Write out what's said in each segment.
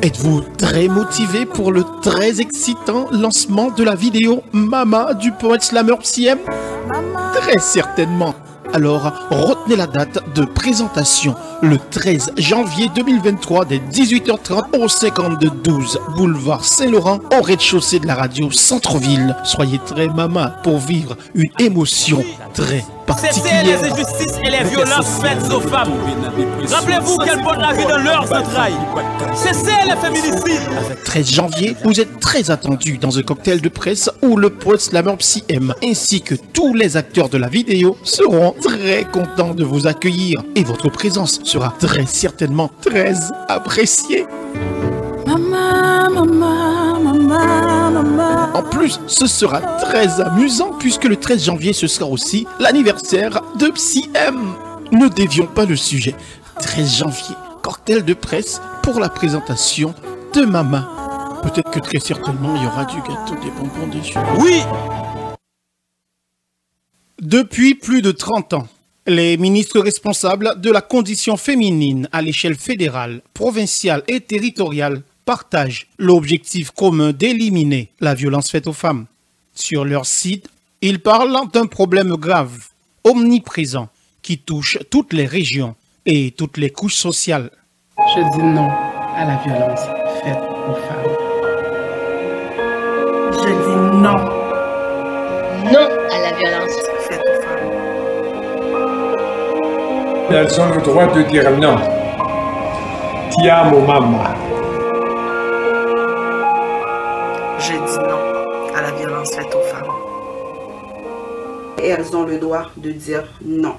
Êtes-vous très motivé pour le très excitant lancement de la vidéo Mama du poète slammer Psy M? Très certainement. Alors, retenez la date de présentation, le 13 janvier 2023 dès 18h30 au 5212 boulevard Saint-Laurent au rez-de-chaussée de la radio Centre-Ville. Soyez très mama pour vivre une émotion très particulière. Cessez les injustices et les violences faites aux femmes. Rappelez-vous qu'elles portent la vie dans leurs entrailles. Cessez les féminicides. 13 janvier, vous êtes très attendus dans un cocktail de presse où le poète slammer Psy M ainsi que tous les acteurs de la vidéo seront très contents de vous accueillir et votre présence sera très certainement très appréciée. En plus, ce sera très amusant puisque le 13 janvier, ce sera aussi l'anniversaire de Psy M. Ne dévions pas le sujet. 13 janvier, cocktail de presse pour la présentation de Mama. Peut-être que très certainement, il y aura du gâteau, des bonbons, des jeux. Oui! Depuis plus de 30 ans, les ministres responsables de la condition féminine à l'échelle fédérale, provinciale et territoriale partagent l'objectif commun d'éliminer la violence faite aux femmes. Sur leur site, ils parlent d'un problème grave, omniprésent, qui touche toutes les régions et toutes les couches sociales. Je dis non à la violence faite aux femmes. Je dis non. Non à la violence faite aux femmes. Elles ont le droit de dire non. Ti amo, mamma. Je dis non à la violence faite aux femmes. Et elles ont le droit de dire non.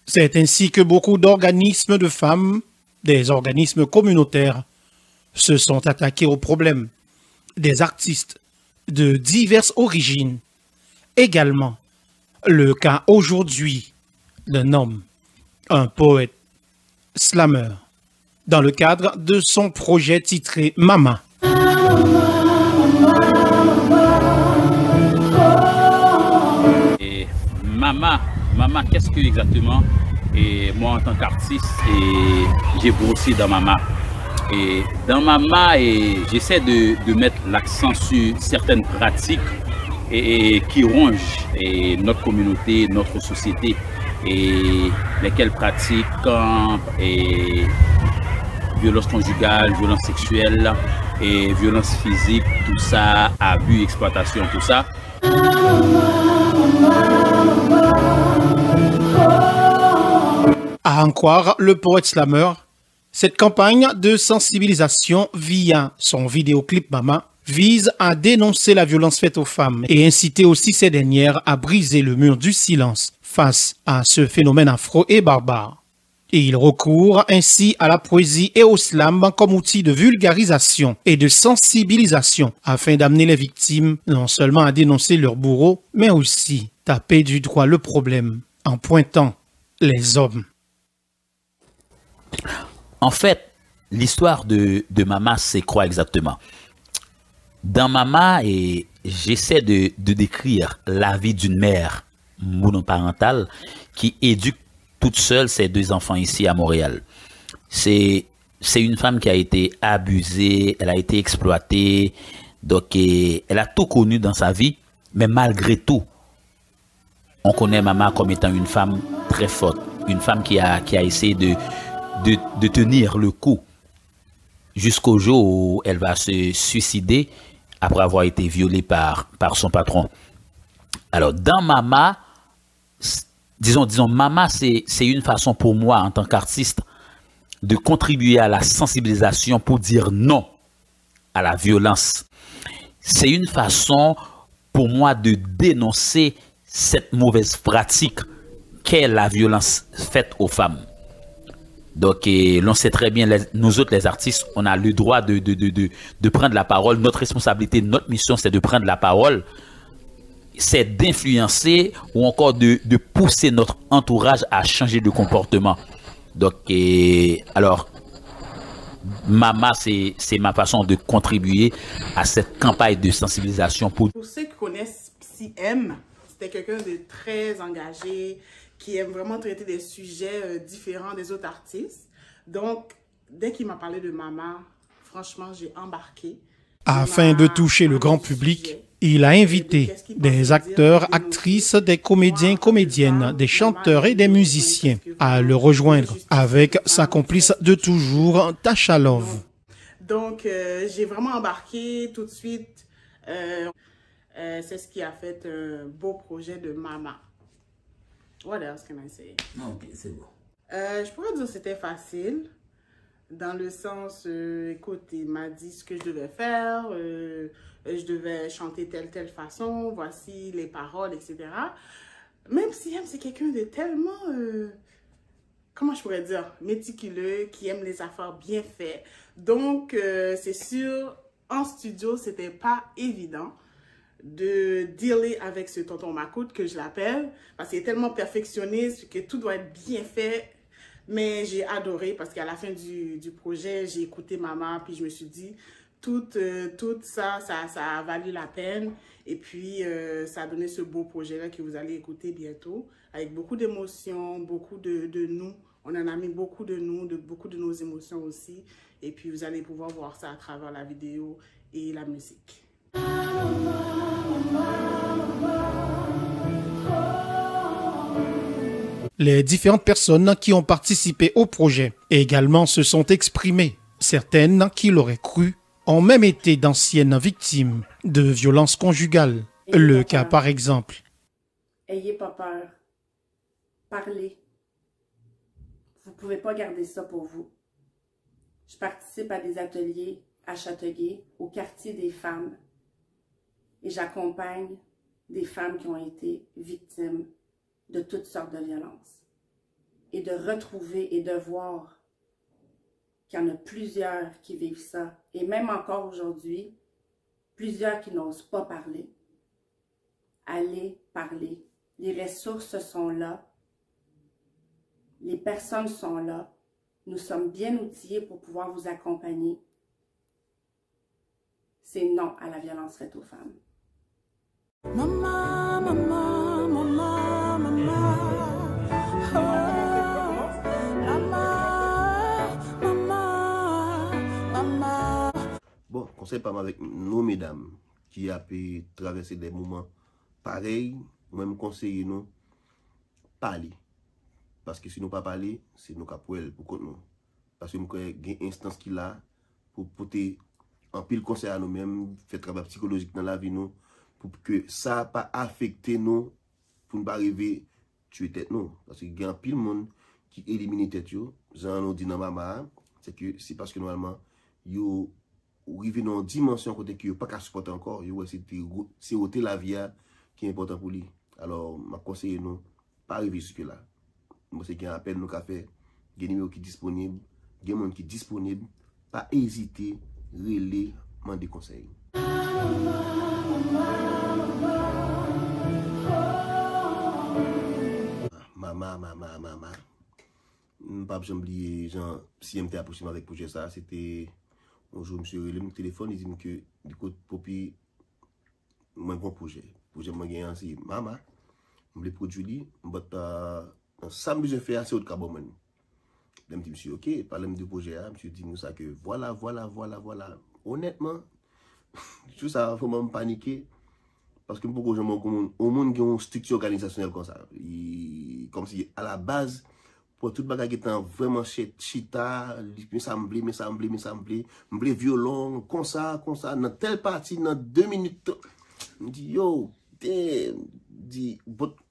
C'est ainsi que beaucoup d'organismes de femmes, des organismes communautaires, se sont attaqués au problème. Des artistes de diverses origines. Également, le cas aujourd'hui d'un homme, un poète slammer, dans le cadre de son projet titré Mama. Et Mama, qu'est-ce que exactement? Et moi en tant qu'artiste, j'ai brossé dans Mama. Et dans Mama, j'essaie de mettre l'accent sur certaines pratiques qui rongent notre communauté, notre société, et lesquelles pratiques comme violence conjugale, violence sexuelle, et violence physique, tout ça, abus, exploitation, tout ça. À en croire le poète slammer, cette campagne de sensibilisation via son vidéoclip Mama vise à dénoncer la violence faite aux femmes et inciter aussi ces dernières à briser le mur du silence face à ce phénomène afro et barbare. Et il recourt ainsi à la poésie et au slam comme outil de vulgarisation et de sensibilisation afin d'amener les victimes non seulement à dénoncer leurs bourreaux, mais aussi taper du doigt le problème en pointant les hommes. En fait, l'histoire de Mama, c'est quoi exactement? Dans Mama, j'essaie de décrire la vie d'une mère monoparentale qui éduque toute seule ses deux enfants ici à Montréal. C'est une femme qui a été abusée, elle a été exploitée, donc elle a tout connu dans sa vie, mais malgré tout, on connaît Mama comme étant une femme très forte, une femme qui a essayé de tenir le coup jusqu'au jour où elle va se suicider après avoir été violée par son patron. Alors, dans Mama, disons, Mama, c'est une façon pour moi, en tant qu'artiste, de contribuer à la sensibilisation pour dire non à la violence. C'est une façon pour moi de dénoncer cette mauvaise pratique qu'est la violence faite aux femmes. Donc, l'on sait très bien, nous autres, les artistes, on a le droit de prendre la parole. Notre responsabilité, notre mission, c'est de prendre la parole. C'est d'influencer ou encore de pousser notre entourage à changer de comportement. Donc, alors, Mama, c'est ma façon de contribuer à cette campagne de sensibilisation. Pour ceux qui connaissent Psy M, c'était quelqu'un de très engagé, qui aime vraiment traiter des sujets différents des autres artistes. Donc, dès qu'il m'a parlé de Mama, franchement, j'ai embarqué. Afin de toucher le grand public, il a invité des acteurs, actrices, des comédiens, comédiennes, des chanteurs et des musiciens à le rejoindre avec sa complice de toujours, Tasha Love. Donc, j'ai vraiment embarqué tout de suite. C'est ce qui a fait un beau projet de Mama. What else can I say? Ok, c'est bon. Je pourrais dire que c'était facile. Dans le sens, écoute, il m'a dit ce que je devais faire, je devais chanter telle façon, voici les paroles, etc. Même si c'est quelqu'un de tellement, comment je pourrais dire, méticuleux, qui aime les affaires bien faites. Donc, c'est sûr, en studio, c'était pas évident de dealer avec ce tonton Macoute, que je l'appelle, parce qu'il est tellement perfectionniste que tout doit être bien fait. Mais j'ai adoré parce qu'à la fin du projet, j'ai écouté Mama, puis je me suis dit, tout ça a valu la peine. Et puis, ça a donné ce beau projet-là que vous allez écouter bientôt, avec beaucoup d'émotions, beaucoup de nous. On en a mis beaucoup de nous, beaucoup de nos émotions aussi. Et puis, vous allez pouvoir voir ça à travers la vidéo et la musique. Les différentes personnes qui ont participé au projet également se sont exprimées. Certaines qui l'auraient cru ont même été d'anciennes victimes de violences conjugales. Le cas par exemple. Ayez pas peur. Parlez. Vous ne pouvez pas garder ça pour vous. Je participe à des ateliers à Châteauguay, au quartier des femmes. Et j'accompagne des femmes qui ont été victimes de toutes sortes de violences. Et de retrouver et de voir qu'il y en a plusieurs qui vivent ça. Et même encore aujourd'hui, plusieurs qui n'osent pas parler. Allez parler. Les ressources sont là. Les personnes sont là. Nous sommes bien outillés pour pouvoir vous accompagner. C'est non à la violence faite aux femmes. Maman, maman, maman, maman. Bon, conseil pas mal avec nos mesdames qui a pu traverser des moments pareils, même conseiller nous parler. Parce que si nous pas parler, c'est nous qui pour nous. Parce que nous avons une instance qui là pour porter en pile conseil à nous-mêmes, faire travail psychologique dans la vie nous, pour que ça pas affecté nous, pour ne pas arriver tuer tête nous. Parce qu'il y a un pile monde qui élimine tête yo, j'en nous dit dans Mama, c'est que c'est parce que normalement yo arrivé dans une dimension côté que pas qu'à supporter encore, yo c'est ôter la vie qui est important pour lui. Alors m'a conseillé nous pas arriver jusque là. Moi c'est qu'il y a un appel nous qu'a fait, il y a un numéro qui est disponible, il y a un monde qui est disponible, pas hésiter, relais, demander conseil. Maman. Pas oublier, genre, si j'étais approché avec le projet, ça, c'était. Un jour, monsieur, le téléphone, il dit que, du coup, Popi, moi, un projet. Projet, moi, j'ai ainsi, maman, je voulais produire, mais ça, je fais assez de carbone. Je me dis, monsieur, ok, parlez-moi du projet, monsieur, dit nous ça que voilà. Honnêtement, tout ça, il faut me paniquer. Parce que beaucoup de gens au monde qui ont une structure organisationnelle comme ça. Comme si à la base, pour tout le bagage qui était vraiment chita, me semblait, violon, comme ça, dans telle partie, dans 2 minutes. Je me dis, yo,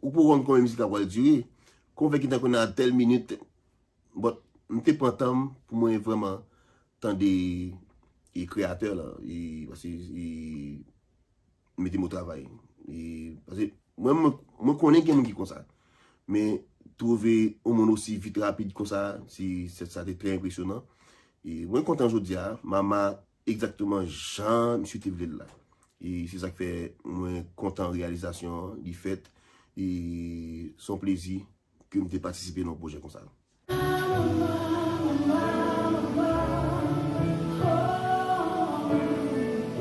ou pour rendre combien de musique va durer, qu'on fait qu'il y a telle minute, je ne suis pas temps pour moi vraiment, tant des créateurs là, parce que mettez mon travail. Parce que moi, je connais quelqu'un qui est comme ça. Mais trouver un monde aussi vite rapide comme ça, ça c'est très impressionnant. Et moi, content aujourd'hui, maman, exactement, Jean, monsieur Tevled là. Et c'est ça qui fait moi content réalisation du fait et son plaisir que je participer dans un projet comme ça.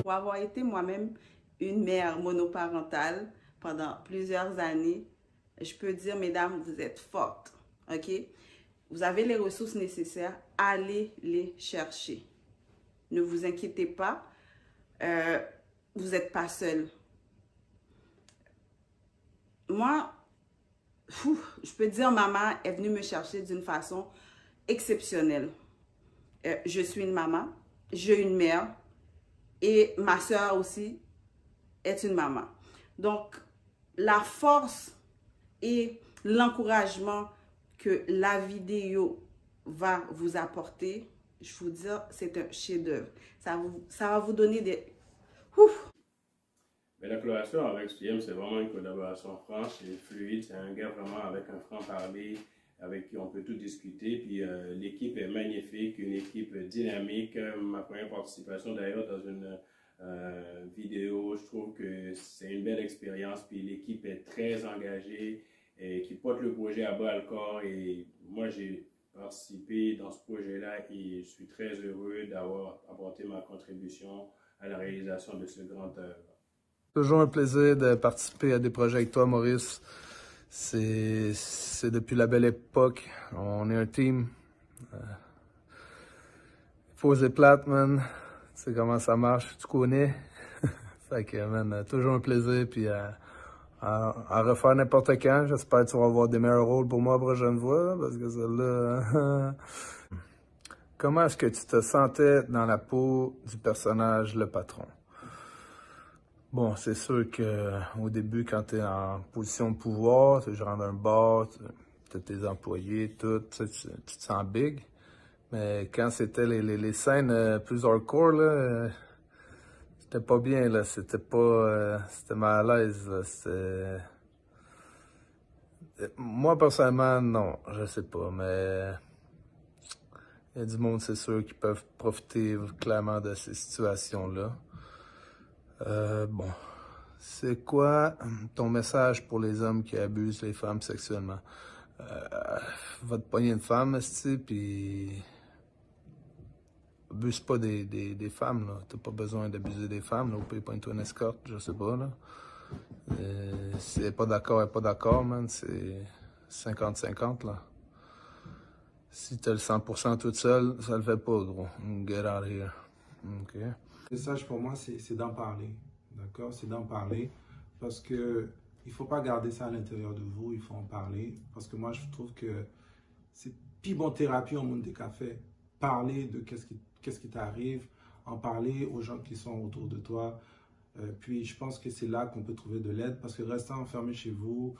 Pour avoir été moi-même une mère monoparentale, pendant plusieurs années, je peux dire, mesdames, vous êtes fortes, ok? Vous avez les ressources nécessaires, allez les chercher. Ne vous inquiétez pas, vous n'êtes pas seul. Moi, je peux dire, maman est venue me chercher d'une façon exceptionnelle. Je suis une maman, j'ai une mère et ma soeur aussi est une maman. Donc, la force et l'encouragement que la vidéo va vous apporter, je vous dis, c'est un chef-d'œuvre. Ça va vous donner des... Ouf. Mais la collaboration avec Stuyem, c'est vraiment une collaboration franche et fluide. C'est un gars vraiment avec un franc-parler, avec qui on peut tout discuter. Puis l'équipe est magnifique, une équipe dynamique. Ma première participation d'ailleurs dans une vidéo, je trouve que c'est une belle expérience. Puis l'équipe est très engagée et qui porte le projet à bras le corps. Et moi, j'ai participé dans ce projet-là et je suis très heureux d'avoir apporté ma contribution à la réalisation de ce grand œuvre. Toujours un plaisir de participer à des projets avec toi, Maurice. C'est depuis la belle époque. On est un team. Faut oser plate, man. Tu sais comment ça marche, tu connais. Fait que, man, toujours un plaisir. Puis à refaire n'importe quand. J'espère que tu vas avoir des meilleurs rôles pour moi la prochaine fois. Parce que celle-là... Comment est-ce que tu te sentais dans la peau du personnage, le patron? Bon, c'est sûr qu'au début, quand tu es en position de pouvoir, tu rentres dans un bar, tu as tes employés, tout, tu te sens big. Mais quand c'était les scènes plus hardcore, là, c'était pas bien, là. C'était pas... c'était mal à l'aise, là. Moi, personnellement, non, je sais pas, mais... Il y a du monde, c'est sûr, qui peuvent profiter clairement de ces situations-là. Bon, c'est quoi ton message pour les hommes qui abusent les femmes sexuellement? Va te pogner une femme, puis abuse pas des femmes, là. T'as pas besoin d'abuser des femmes, là. Ou peut pointe-toi une escorte, je sais pas, là. Si elle est pas d'accord, elle est pas d'accord, man. C'est 50-50, là. Si t'as le 100% toute seule, ça le fait pas, gros. Get out of here. OK. Le message pour moi, c'est d'en parler, d'accord? C'est d'en parler parce que il faut pas garder ça à l'intérieur de vous, il faut en parler. Parce que moi, je trouve que c'est plus bonne thérapie au monde des cafés. Parler de qu'est-ce qui t'arrive, en parler aux gens qui sont autour de toi. Puis, je pense que c'est là qu'on peut trouver de l'aide parce que rester enfermé chez vous,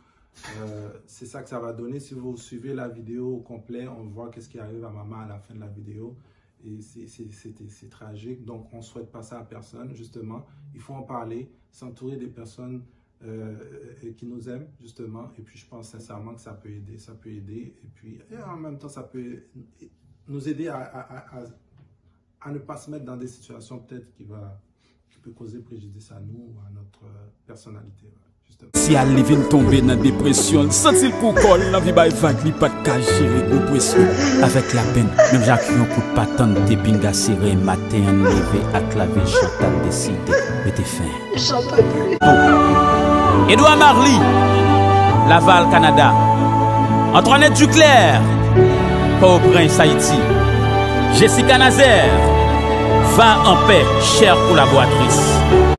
c'est ça que ça va donner. Si vous suivez la vidéo au complet, on voit qu'est-ce qui arrive à maman à la fin de la vidéo. Et c'est tragique. Donc, on ne souhaite pas ça à personne, justement. Il faut en parler, s'entourer des personnes qui nous aiment, justement. Et puis, je pense sincèrement que ça peut aider. Ça peut aider. Et puis, en même temps, ça peut nous aider à ne pas se mettre dans des situations peut-être qui peut causer préjudice à nous ou à notre personnalité. Si elle vient tomber dans la dépression, sentir pour col, la vie va évacuer, pas de cas gérer oppression. Avec la peine, même Jacques un coup de patente, des pingas serrés, matin enlevé, à claver, chantal décidé, mais t'es fin. J'en peux plus. Edouard Marly, Laval, Canada. Antoinette Duclerc, Port-au-Prince, Haïti. Jessica Nazaire, va en paix, chère collaboratrice.